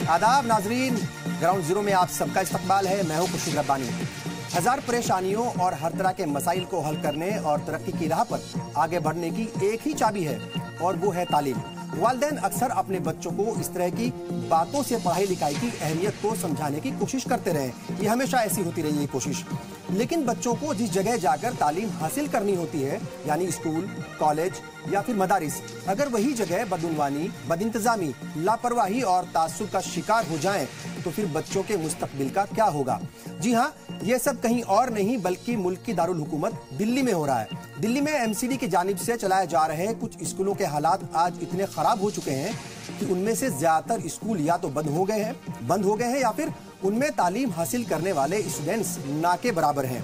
आदाब नाजरीन, ground zero में आप सबका इस्तकबाल है। मैं हूं खुर्शीद रब्बानी। हजार परेशानियों और हर तरह के मसाइल को हल करने और तरक्की की राह पर आगे बढ़ने की एक ही चाबी है और वो है तालीम। वालिदैन अक्सर अपने बच्चों को इस तरह की बातों से पढ़ाई लिखाई की अहमियत को समझाने की कोशिश करते रहे। ये हमेशा ऐसी होती रही है कोशिश। लेकिन बच्चों को जिस जगह जाकर तालीम हासिल करनी होती है, यानी स्कूल, कॉलेज या फिर मदारिस, अगर वही जगह बदउनवानी, बदइंतजामी, लापरवाही और तासुब का शिकार हो जाएं, तो फिर बच्चों के मुस्तकबिल का क्या होगा? जी हाँ, ये सब कहीं और नहीं बल्कि मुल्क की दारुल हुकूमत दिल्ली में हो रहा है। दिल्ली में एमसीडी की जानिब से चलाए जा रहे कुछ स्कूलों के हालात आज इतने खराब हो चुके हैं कि उनमें से ज्यादातर स्कूल या तो बंद हो गए हैं या फिर उनमें तालीम हासिल करने वाले स्टूडेंट्स ना के बराबर हैं।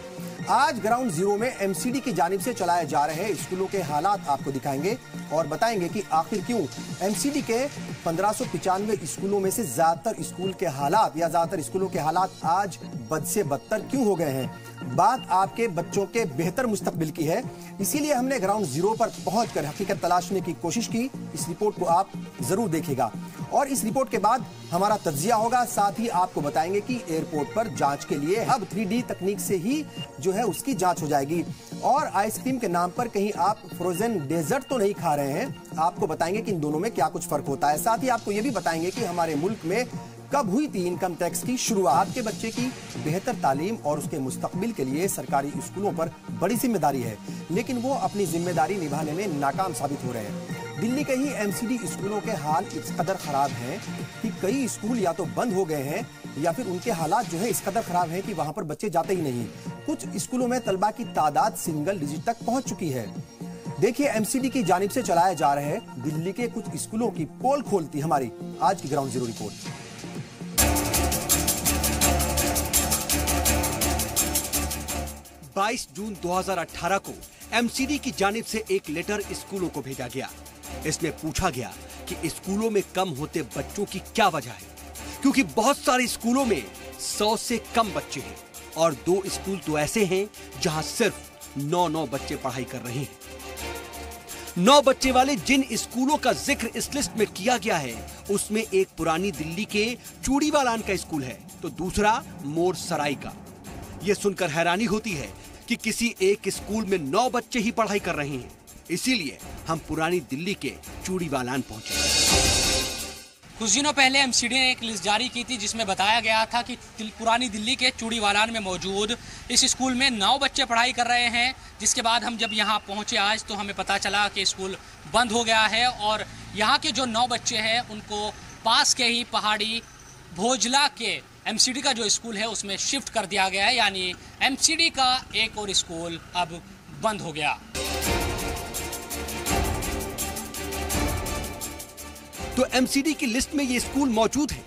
आज ग्राउंड जीरो में एमसीडी की जानिब से चलाए जा रहे स्कूलों के हालात आपको दिखाएंगे और बताएंगे कि आखिर क्यों एमसीडी के 1595 स्कूलों में से ज्यादातर स्कूल के हालात या ज्यादातर स्कूलों के हालात आज बद से बदतर क्यों हो गए हैं। बात आपके बच्चों के बेहतर मुस्तकबिल की है, इसीलिए हमने ग्राउंड जीरो पर पहुंचकर हकीकत तलाशने की कोशिश की। इस रिपोर्ट को आप जरूर देखिएगा और इस रिपोर्ट के बाद हमारा तज्जिया होगा। साथ ही आपको बताएंगे कि एयरपोर्ट पर जांच के लिए अब 3D तकनीक से ही जो है उसकी जांच हो जाएगी। और आइसक्रीम के नाम पर कहीं आप फ्रोजन डेजर्ट तो नहीं खा रहे हैं। आपको बताएंगे कि इन दोनों में क्या कुछ फर्क होता है। साथ ही आपको ये भी बताएंगे कि हमारे मुल्क में कब हुई थी इनकम टैक्स की शुरुआत। के बच्चे की बेहतर तालीम और उसके मुस्तकबिल के लिए सरकारी स्कूलों पर बड़ी जिम्मेदारी है, लेकिन वो अपनी जिम्मेदारी निभाने में नाकाम साबित हो रहे हैं। दिल्ली के ही एमसीडी स्कूलों के हाल इस कदर खराब हैं कि कई स्कूल या तो बंद हो गए हैं या फिर उनके हालात जो है इस कदर खराब हैं कि वहां पर बच्चे जाते ही नहीं। कुछ स्कूलों में तलबा की तादाद सिंगल डिजिट तक पहुंच चुकी है। देखिए एमसीडी की जानिब से चलाए जा रहे दिल्ली के कुछ स्कूलों की पोल खोलती हमारी आज की ग्राउंड जीरो रिपोर्ट। 22 जून 2018 को एमसीडी की जानिब से एक लेटर स्कूलों को भेजा गया। इसमें पूछा गया कि स्कूलों में कम होते बच्चों की क्या वजह है, क्योंकि बहुत सारे स्कूलों में 100 से कम बच्चे हैं और 2 स्कूल तो ऐसे हैं जहां सिर्फ 9 बच्चे पढ़ाई कर रहे हैं। 9 बच्चे वाले जिन स्कूलों का जिक्र इस लिस्ट में किया गया है, उसमें एक पुरानी दिल्ली के चूड़ीवालान का स्कूल है तो दूसरा मोर सराय का। यह सुनकर हैरानी होती है कि किसी एक स्कूल में 9 बच्चे ही पढ़ाई कर रहे हैं। इसीलिए हम पुरानी दिल्ली के चूड़ीवालान पहुंचे। कुछ दिनों पहले एमसीडी ने एक लिस्ट जारी की थी जिसमें बताया गया था कि पुरानी दिल्ली के चूड़ीवालान में मौजूद इस स्कूल में 9 बच्चे पढ़ाई कर रहे हैं। जिसके बाद हम जब यहाँ पहुँचे आज तो हमें पता चला कि स्कूल बंद हो गया है और यहाँ के जो 9 बच्चे हैं उनको पास के ही पहाड़ी भोजला के एमसीडी का जो स्कूल है उसमें शिफ्ट कर दिया गया है, यानी एमसीडी का एक और स्कूल अब बंद हो गया। तो एमसीडी की लिस्ट में ये स्कूल मौजूद है,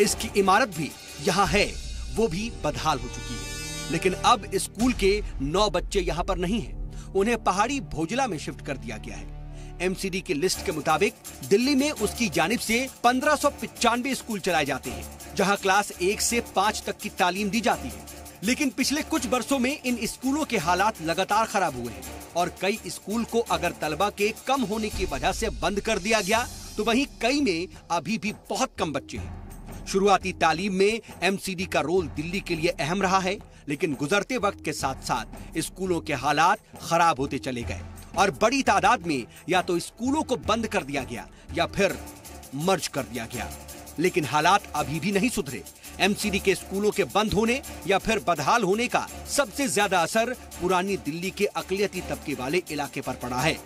इसकी इमारत भी यहाँ है, वो भी बदहाल हो चुकी है। लेकिन अब स्कूल के 9 बच्चे यहाँ पर नहीं हैं, उन्हें पहाड़ी भोजला में शिफ्ट कर दिया गया है। एमसीडी की लिस्ट के मुताबिक दिल्ली में उसकी जानिब से 1595 स्कूल चलाए जाते हैं, जहाँ क्लास 1 से 5 तक की तालीम दी जाती है। लेकिन पिछले कुछ वर्षों में इन स्कूलों के हालात लगातार खराब हुए हैं और कई स्कूल को अगर तलबा के कम होने की वजह से बंद कर दिया गया तो वहीं कई में अभी भी बहुत कम बच्चे हैं। शुरुआती तालीम में एमसीडी का रोल दिल्ली के लिए अहम रहा है, लेकिन गुजरते वक्त के साथ साथ स्कूलों के हालात खराब होते चले गए और बड़ी तादाद में या तो स्कूलों को बंद कर दिया गया या फिर मर्ज कर दिया गया। लेकिन हालात अभी भी नहीं सुधरे। एमसीडी के स्कूलों के बंद होने या फिर बदहाल होने का सबसे ज्यादा असर पुरानी दिल्ली के अकलियती तबके वाले इलाके पर पड़ा है।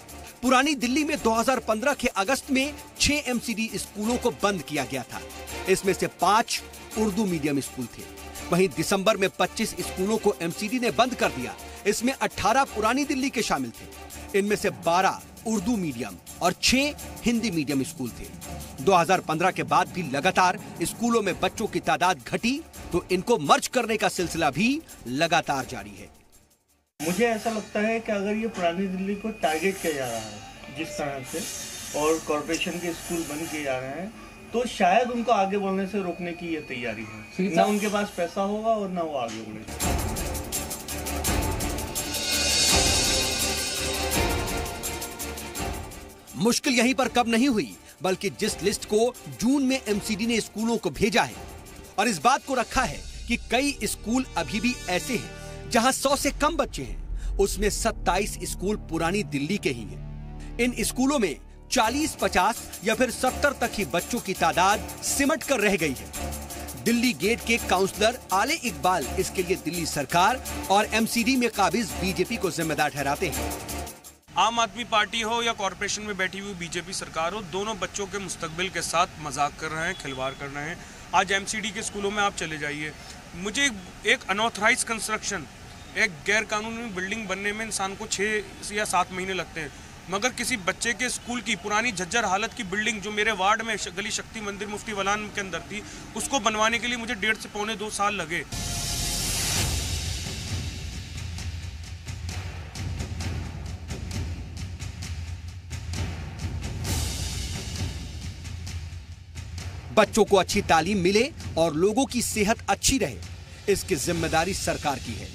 पुरानी दिल्ली में 2015 के अगस्त में 6 एमसीडी स्कूलों को बंद किया गया था। इसमें से 5 उर्दू मीडियम स्कूल थे। वहीं दिसंबर में 25 स्कूलों को एमसीडी ने बंद कर दिया। इसमें 18 पुरानी दिल्ली के शामिल थे। इनमें से 12 उर्दू मीडियम और 6 हिंदी मीडियम स्कूल थे। 2015 के बाद भी लगातार स्कूलों में बच्चों की तादाद घटी तो इनको मर्ज करने का सिलसिला भी लगातार जारी है। मुझे ऐसा लगता है कि अगर ये पुरानी दिल्ली को टारगेट किया जा रहा है जिस तरह से और कॉरपोरेशन के स्कूल बंद किए जा रहे हैं, तो शायद उनको आगे बढ़ने से रोकने की ये तैयारी है। ना उनके पास पैसा होगा और ना वो आगे बढ़ेगा। मुश्किल यहीं पर कब नहीं हुई बल्कि जिस लिस्ट को जून में एमसीडी ने स्कूलों को भेजा है। और इस बात को रखा है कि कई स्कूल अभी भी ऐसे हैं जहां 100 से कम बच्चे हैं, उसमें 27 स्कूल पुरानी दिल्ली के ही हैं। इन स्कूलों में 40, 50 या फिर 70 तक ही बच्चों की तादाद सिमट कर रह गई है। दिल्ली गेट के काउंसलर आले इकबाल इसके लिए दिल्ली सरकार और एमसीडी में काबिज बीजेपी को जिम्मेदार ठहराते हैं। आम आदमी पार्टी हो या कॉरपोरेशन में बैठी हुई बीजेपी सरकार हो, दोनों बच्चों के मुस्तकबिल के साथ मजाक कर रहे हैं, खिलवाड़ कर रहे हैं। आज एमसीडी के स्कूलों में आप चले जाइए, मुझे एक अनऑथराइज कंस्ट्रक्शन, एक गैर कानूनी बिल्डिंग बनने में इंसान को 6 या 7 महीने लगते हैं, मगर किसी बच्चे के स्कूल की पुरानी झज्जर हालत की बिल्डिंग जो मेरे वार्ड में गली शक्ति मंदिर मुफ्ती वलान के अंदर थी, उसको बनवाने के लिए मुझे 1.5 से पौने 2 साल लगे। बच्चों को अच्छी तालीम मिले और लोगों की सेहत अच्छी रहे, इसकी जिम्मेदारी सरकार की है।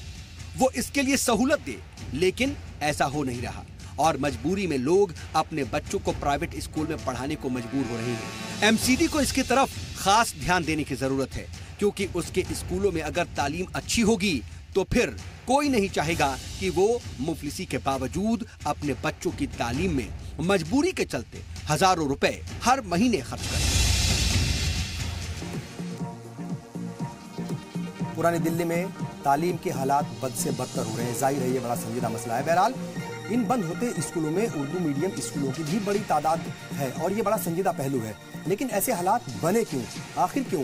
वो इसके लिए सहूलत दे, लेकिन ऐसा हो नहीं रहा और मजबूरी में लोग अपने बच्चों को प्राइवेट स्कूल में पढ़ाने को मजबूर हो रहे हैं। एमसीडी को इसकी तरफ खास ध्यान देने की जरूरत है, क्योंकि उसके स्कूलों में अगर तालीम अच्छी होगी तो फिर कोई नहीं चाहेगा कि वो मुफलिसी के बावजूद अपने बच्चों की तालीम में मजबूरी के चलते हजारों रुपए हर महीने खर्च करे। पुरानी दिल्ली में तालीम के हालात बद से बदतर हो रहे हैं। जाहिर है ये बड़ा संजीदा मसला है। बहरहाल इन बंद होते स्कूलों में उर्दू मीडियम स्कूलों की भी बड़ी तादाद है और ये बड़ा संजीदा पहलू है। लेकिन ऐसे हालात बने क्यों, आखिर क्यों?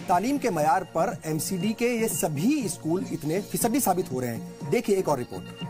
तालीम के मयार पर एमसीडी के ये सभी स्कूल इतने फीसदी साबित हो रहे हैं। देखिए एक और रिपोर्ट।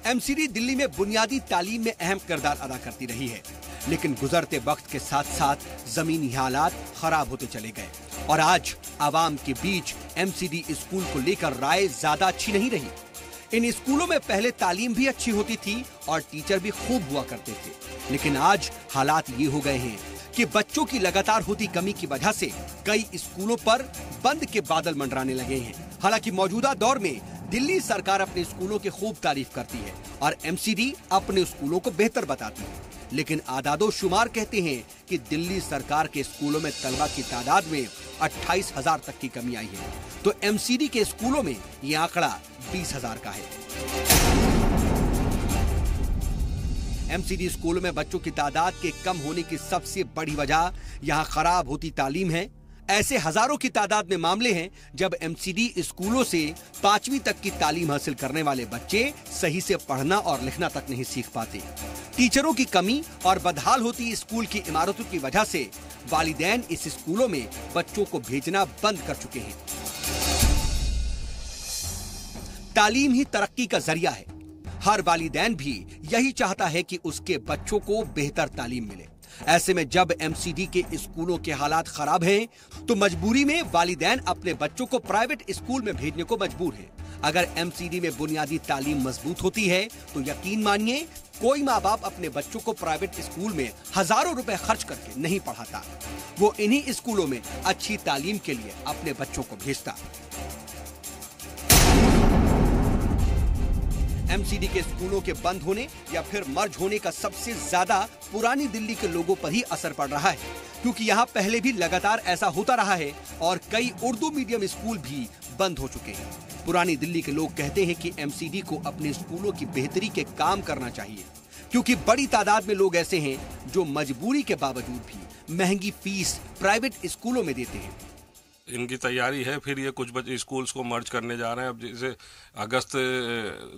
एमसीडी दिल्ली में बुनियादी तालीम में अहम किरदार अदा करती रही है, लेकिन गुजरते वक्त के साथ साथ जमीनी हालात खराब होते चले गए और आज आवाम के बीच एमसीडी स्कूल को लेकर राय ज्यादा अच्छी नहीं रही। इन स्कूलों में पहले तालीम भी अच्छी होती थी और टीचर भी खूब हुआ करते थे, लेकिन आज हालात ये हो गए हैं कि बच्चों की लगातार होती कमी की वजह से कई स्कूलों पर बंद के बादल मंडराने लगे हैं। हालांकि मौजूदा दौर में दिल्ली सरकार अपने स्कूलों की खूब तारीफ करती है और एमसीडी अपने स्कूलों को बेहतर बताती है, लेकिन आदादो शुमार कहते हैं कि दिल्ली सरकार के स्कूलों में तलबा की तादाद में 28,000 तक की कमी आई है, तो एमसीडी के स्कूलों में ये आंकड़ा 20,000 का है। एमसीडी स्कूलों में बच्चों की तादाद के कम होने की सबसे बड़ी वजह यहाँ खराब होती तालीम है। ऐसे हजारों की तादाद में मामले हैं जब एमसीडी स्कूलों से 5वीं तक की तालीम हासिल करने वाले बच्चे सही से पढ़ना और लिखना तक नहीं सीख पाते। टीचरों की कमी और बदहाल होती स्कूल की इमारतों की वजह से वालिदैन इस स्कूलों में बच्चों को भेजना बंद कर चुके हैं। तालीम ही तरक्की का जरिया है। हर वालिदैन भी यही चाहता है कि उसके बच्चों को बेहतर तालीम मिले। ऐसे में जब एमसीडी के स्कूलों के हालात खराब हैं, तो मजबूरी में वालिदैन अपने बच्चों को प्राइवेट स्कूल में भेजने को मजबूर हैं। अगर एमसीडी में बुनियादी तालीम मजबूत होती है तो यकीन मानिए कोई माँ बाप अपने बच्चों को प्राइवेट स्कूल में हजारों रुपए खर्च करके नहीं पढ़ाता, वो इन्हीं स्कूलों में अच्छी तालीम के लिए अपने बच्चों को भेजता। एमसीडी के स्कूलों के बंद होने या फिर मर्ज होने का सबसे ज्यादा पुरानी दिल्ली के लोगों पर ही असर पड़ रहा है, क्योंकि यहाँ पहले भी लगातार ऐसा होता रहा है और कई उर्दू मीडियम स्कूल भी बंद हो चुके हैं। पुरानी दिल्ली के लोग कहते हैं कि एमसीडी को अपने स्कूलों की बेहतरी के काम करना चाहिए, क्योंकि बड़ी तादाद में लोग ऐसे हैं जो मजबूरी के बावजूद भी महंगी फीस प्राइवेट स्कूलों में देते हैं। इनकी तैयारी है, फिर ये कुछ स्कूल्स को मर्ज करने जा रहे हैं। अब जैसे अगस्त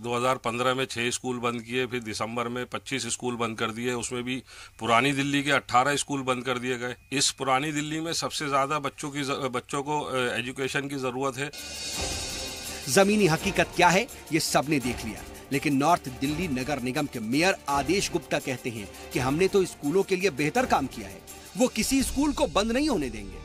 2015 में 6 स्कूल बंद किए, फिर दिसंबर में 25 स्कूल बंद कर दिए, उसमें भी पुरानी दिल्ली के 18 स्कूल बंद कर दिए गए। इस पुरानी दिल्ली में सबसे ज़्यादा बच्चों को एजुकेशन की ज़रूरत है। जमीनी हकीकत क्या है ये सबने देख लिया, लेकिन नॉर्थ दिल्ली नगर निगम के मेयर आदेश गुप्ता कहते हैं कि हमने तो स्कूलों के लिए बेहतर काम किया है, वो किसी स्कूल को बंद नहीं होने देंगे।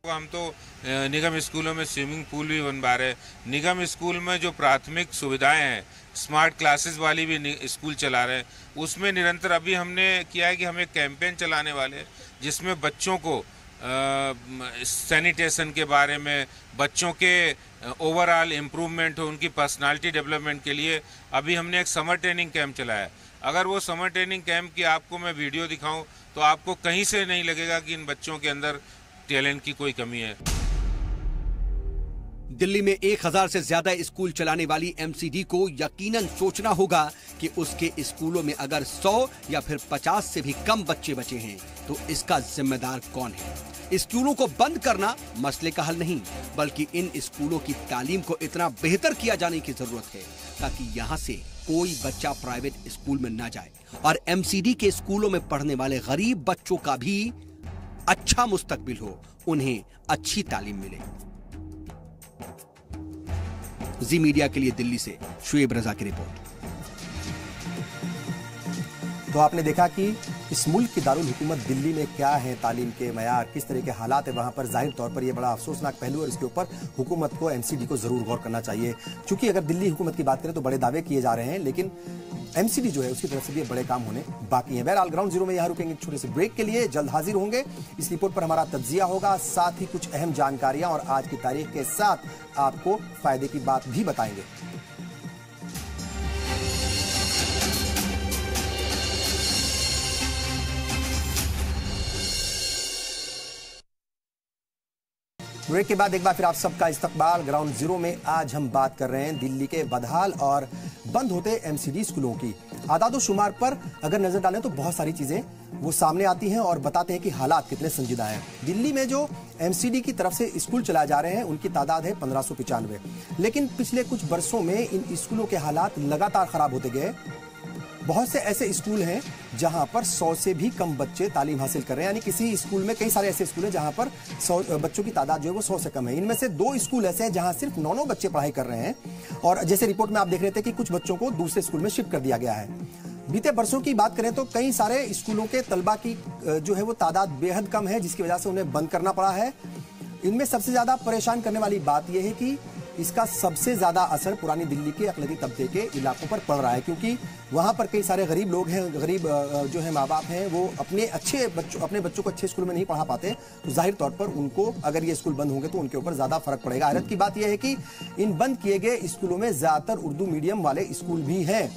हम तो निगम स्कूलों में स्विमिंग पूल भी बनवा रहे हैं। निगम स्कूल में जो प्राथमिक सुविधाएं हैं, स्मार्ट क्लासेस वाली भी स्कूल चला रहे हैं। उसमें निरंतर अभी हमने किया है कि हम एक कैंपेन चलाने वाले हैं जिसमें बच्चों को सैनिटेशन के बारे में, बच्चों के ओवरऑल इम्प्रूवमेंट हो, उनकी पर्सनालिटी डेवलपमेंट के लिए अभी हमने एक समर ट्रेनिंग कैंप चलाया। अगर वो समर ट्रेनिंग कैंप की आपको मैं वीडियो दिखाऊं तो आपको कहीं से नहीं लगेगा कि इन बच्चों के अंदर टैलेंट की कोई कमी है। दिल्ली में 1000 से ज्यादा स्कूल चलाने वाली एमसीडी को यकीनन सोचना होगा कि उसके स्कूलों में अगर 100 या फिर 50 से भी कम बच्चे बचे हैं तो इसका जिम्मेदार कौन है। स्कूलों को बंद करना मसले का हल नहीं, बल्कि इन स्कूलों की तालीम को इतना बेहतर किया जाने की जरूरत है ताकि यहाँ से कोई बच्चा प्राइवेट स्कूल में ना जाए और एमसीडी के स्कूलों में पढ़ने वाले गरीब बच्चों का भी अच्छा मुस्तकबिल हो, उन्हें अच्छी तालीम मिले। जी मीडिया के लिए दिल्ली से शुएब रजा की रिपोर्ट। तो आपने देखा कि इस मुल्क की दारुल हुकूमत दिल्ली में क्या है, तालीम के मयार, किस तरह के हालात है वहां पर। जाहिर तौर पर यह बड़ा अफसोसनाक पहलू है और इसके ऊपर हुकूमत को, एमसीडी को जरूर गौर करना चाहिए। क्योंकि अगर दिल्ली हुकूमत की बात करें तो बड़े दावे किए जा रहे हैं, लेकिन एमसीडी जो है उसकी तरफ से भी बड़े काम होने बाकी हैं। बहरहाल ग्राउंड जीरो में यहां रुकेंगे छोटे से ब्रेक के लिए, जल्द हाजिर होंगे। इस रिपोर्ट पर हमारा तज्जिया होगा, साथ ही कुछ अहम जानकारियां और आज की तारीख के साथ आपको फायदे की बात भी बताएंगे। ब्रेक के बाद एक बार फिर आप सबका इस्तकबाल। ग्राउंड जीरो में आज हम बात कर रहे हैं दिल्ली के बदहाल और बंद होते एमसीडी स्कूलों की। आदाद शुमार पर अगर नजर डालें तो बहुत सारी चीजें वो सामने आती हैं और बताते हैं कि हालात कितने संजीदा हैं। दिल्ली में जो एमसीडी की तरफ से स्कूल चलाए जा रहे हैं उनकी तादाद है 1595, लेकिन पिछले कुछ बरसों में इन स्कूलों के हालात लगातार खराब होते गए। बहुत से ऐसे स्कूल हैं जहां पर 100 से भी कम बच्चे तालीम हासिल कर रहे हैं, यानी किसी स्कूल में, कई सारे ऐसे स्कूल हैं जहां पर 100 बच्चों की तादाद जो है वो 100 से कम है। इनमें से 2 स्कूल ऐसे हैं जहां सिर्फ 9 बच्चे पढ़ाई कर रहे हैं और जैसे रिपोर्ट में आप देख रहे थे कि कुछ बच्चों को दूसरे स्कूल में शिफ्ट कर दिया गया है। बीते बरसों की बात करें तो कई सारे स्कूलों के तलबा की जो है वो तादाद बेहद कम है, जिसकी वजह से उन्हें बंद करना पड़ा है। इनमें सबसे ज्यादा परेशान करने वाली बात यह है कि इसका सबसे ज्यादा असर पुरानी दिल्ली के अकलती तबके के इलाकों पर पड़ रहा है, क्योंकि वहां पर कई सारे गरीब लोग हैं, गरीब जो है माँ बाप हैं, वो अपने बच्चों को अच्छे स्कूल में नहीं पढ़ा पाते। तो जाहिर तौर पर उनको अगर ये स्कूल बंद होंगे तो उनके ऊपर ज्यादा फर्क पड़ेगा। हैरत की बात यह है कि इन बंद किए गए स्कूलों में ज्यादातर उर्दू मीडियम वाले स्कूल भी हैं।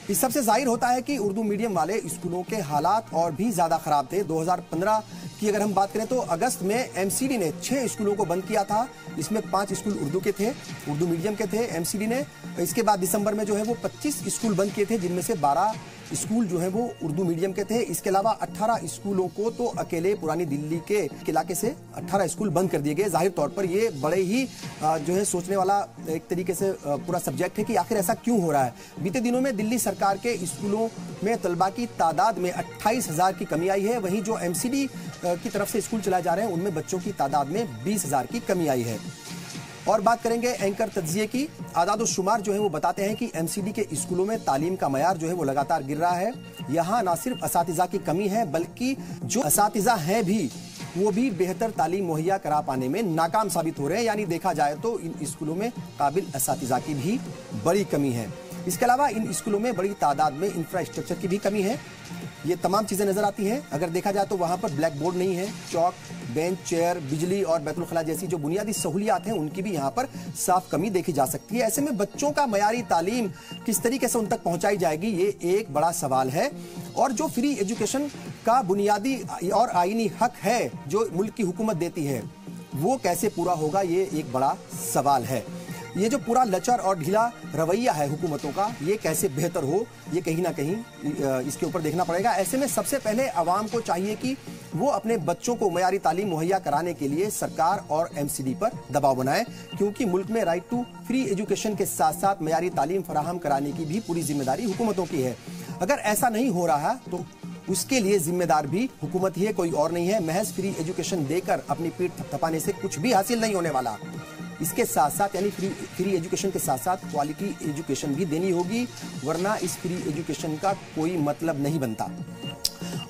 इस सबसे जाहिर होता है कि उर्दू मीडियम वाले स्कूलों के हालात और भी ज्यादा खराब थे। 2015 की अगर हम बात करें तो अगस्त में एमसीडी ने 6 स्कूलों को बंद किया था। इसमें 5 स्कूल उर्दू के थे, उर्दू मीडियम के थे एमसीडी ने। इसके बाद दिसंबर में जो है वो 25 स्कूल बंद किए थे, जिनमें से 12 स्कूल जो है वो उर्दू मीडियम के थे। इसके अलावा 18 स्कूलों को तो अकेले पुरानी दिल्ली के इलाके से 18 स्कूल बंद कर दिए गए। जाहिर तौर पर ये बड़े ही जो है सोचने वाला एक तरीके से पूरा सब्जेक्ट है कि आखिर ऐसा क्यों हो रहा है। बीते दिनों में दिल्ली सरकार के स्कूलों में तलबा की तादाद में 28,000 की कमी आई है, वहीं जो एमसीडी की तरफ से स्कूल चलाए जा रहे हैं उनमें बच्चों की तादाद में 20,000 की कमी आई है। और बात करेंगे एंकर तज्जिए की। आदाद शुमार जो है वो बताते हैं कि एमसीडी के स्कूलों में तालीम का मयार जो है वो लगातार गिर रहा है। यहाँ न सिर्फ असातिज़ा की कमी है, बल्कि जो असातिज़ा हैं भी वो भी बेहतर तालीम मुहैया करा पाने में नाकाम साबित हो रहे हैं। यानी देखा जाए तो इन स्कूलों में काबिल असातिज़ा की भी बड़ी कमी है। इसके अलावा इन स्कूलों में बड़ी तादाद में इंफ्रास्ट्रक्चर की भी कमी है। ये तमाम चीजें नजर आती हैं। अगर देखा जाए तो वहां पर ब्लैक बोर्ड नहीं है, चौक, बेंच, चेयर, बिजली और बैतुल खला जैसी जो बुनियादी सहूलियात हैं उनकी भी यहाँ पर साफ कमी देखी जा सकती है। ऐसे में बच्चों का मयारी तालीम किस तरीके से उन तक पहुंचाई जाएगी, ये एक बड़ा सवाल है। और जो फ्री एजुकेशन का बुनियादी और आईनी हक है जो मुल्क की हुकूमत देती है, वो कैसे पूरा होगा, ये एक बड़ा सवाल है। ये जो पूरा लचर और ढीला रवैया है हुकूमतों का, ये कैसे बेहतर हो, ये कहीं ना कहीं इसके ऊपर देखना पड़ेगा। ऐसे में सबसे पहले आवाम को चाहिए कि वो अपने बच्चों को मयारी तालीम मुहैया कराने के लिए सरकार और एमसीडी पर दबाव बनाए, क्योंकि मुल्क में राइट टू फ्री एजुकेशन के साथ साथ मयारी तालीम फराहम कराने की भी पूरी जिम्मेदारी हुकूमतों की है। अगर ऐसा नहीं हो रहा तो उसके लिए जिम्मेदार भी हुकूमत ही है, कोई और नहीं है। महज फ्री एजुकेशन देकर अपनी पीठ थपथपाने से कुछ भी हासिल नहीं होने वाला। इसके साथ साथ यानी फ्री एजुकेशन के साथ साथ क्वालिटी एजुकेशन भी देनी होगी, वरना इस फ्री एजुकेशन का कोई मतलब नहीं बनता।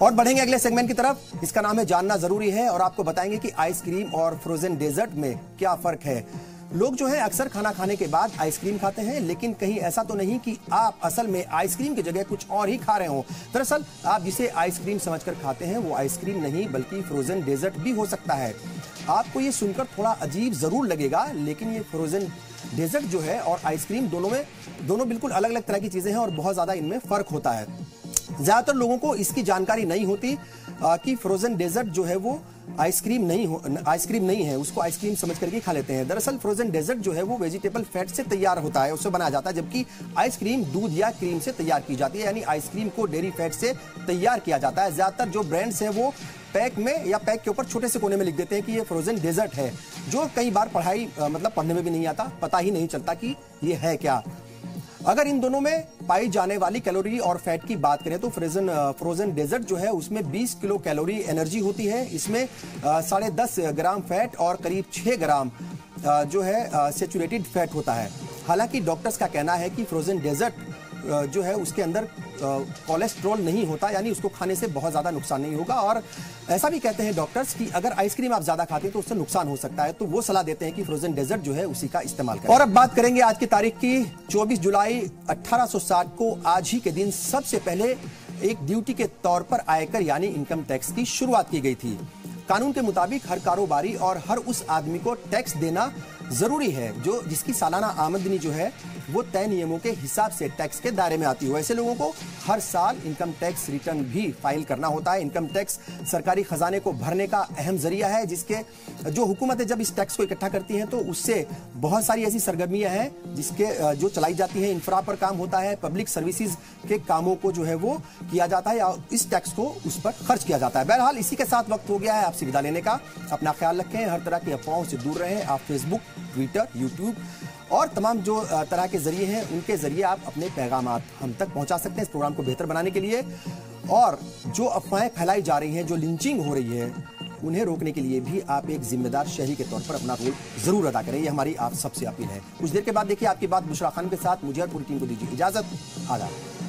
और बढ़ेंगे अगले सेगमेंट की तरफ। इसका नाम है जानना जरूरी है और आपको बताएंगे कि आइसक्रीम और फ्रोजन डेजर्ट में क्या फर्क है। लोग जो है अक्सर खाना खाने के बाद आइसक्रीम खाते हैं, लेकिन कहीं ऐसा तो नहीं कि आप असल में आइसक्रीम की जगह कुछ और ही खा रहे हो। दरअसल आप जिसे आइसक्रीम समझकर खाते हैं वो आइसक्रीम नहीं बल्कि फ्रोजन डेजर्ट भी हो सकता है। आपको ये सुनकर थोड़ा अजीब जरूर लगेगा, लेकिन ये फ्रोजन डेजर्ट जो है और आइसक्रीम दोनों बिल्कुल अलग अलग तरह की चीजें हैं और बहुत ज्यादा इनमें फर्क होता है। ज्यादातर लोगों को इसकी जानकारी नहीं होती कि फ्रोजन डेजर्ट जो है वो आइसक्रीम नहीं है, उसको आइसक्रीम समझ करके खा लेते हैं। दरअसल फ्रोजन डेजर्ट जो है वो वेजिटेबल फैट से तैयार होता है, उससे बनाया जाता है, जबकि आइसक्रीम दूध या क्रीम से तैयार की जाती है, यानी आइसक्रीम को डेयरी फैट से तैयार किया जाता है। ज्यादातर जो ब्रांड्स हैं वो पैक में या पैक के ऊपर छोटे से कोने में लिख देते हैं कि ये फ्रोजन डेजर्ट है, जो कई बार पढ़ने में भी नहीं आता, पता ही नहीं चलता कि ये है क्या। अगर इन दोनों में पाई जाने वाली कैलोरी और फैट की बात करें तो फ्रोजन डेजर्ट जो है उसमें 20 किलो कैलोरी एनर्जी होती है। इसमें 10.5 ग्राम फैट और करीब 6 ग्राम जो है सैचुरेटेड फैट होता है। हालांकि डॉक्टर्स का कहना है कि फ्रोजन डेजर्ट जो है उसके अंदर कोलेस्ट्रॉल नहीं होता, यानी उसको खाने से बहुत ज्यादा नुकसान नहीं होगा। और ऐसा भी कहते हैं डॉक्टर्स कि अगर आइसक्रीम आप ज्यादा खाते हैं तो उससे नुकसान हो सकता है, तो वो सलाह देते हैं कि फ्रोजन डेजर्ट जो है उसी का इस्तेमाल करें। और अब बात करेंगे आज की तारीख की। 24 जुलाई 1860 को आज ही के दिन सबसे पहले एक ड्यूटी के तौर पर आयकर यानी इनकम टैक्स की शुरुआत की गई थी। कानून के मुताबिक हर कारोबारी और हर उस आदमी को टैक्स देना जरूरी है जिसकी सालाना आमदनी जो है वो तय नियमों के हिसाब से टैक्स के दायरे में आती हो। ऐसे लोगों को हर साल इनकम टैक्स रिटर्न भी फाइल करना होता है। इनकम टैक्स सरकारी खजाने को भरने का अहम जरिया है, जिसके जो हुकूमतें जब इस टैक्स को इकट्ठा करती हैं तो उससे बहुत सारी ऐसी सरगर्मियां हैं जिसके जो चलाई जाती हैं। इंफ्रा पर काम होता है, पब्लिक सर्विसेज के कामों को जो है वो किया जाता है या इस टैक्स को उस पर खर्च किया जाता है। बहरहाल इसी के साथ वक्त हो गया है आपसे विदा लेने का। अपना ख्याल रखें, हर तरह की अफवाहों से दूर रहें। आप फेसबुक, ट्विटर, यूट्यूब और तमाम जो तरह के जरिए हैं उनके जरिए आप अपने पैगामात हम तक पहुंचा सकते हैं इस प्रोग्राम को बेहतर बनाने के लिए। और जो अफवाहें फैलाई जा रही हैं, जो लिंचिंग हो रही है, उन्हें रोकने के लिए भी आप एक जिम्मेदार शहरी के तौर पर अपना रोल जरूर अदा करें। ये हमारी आप सबसे अपील है। कुछ देर के बाद देखिए आपकी बात बुशरा खान के साथ। मुझे और पूरी टीम को दीजिए इजाजत। आदाब।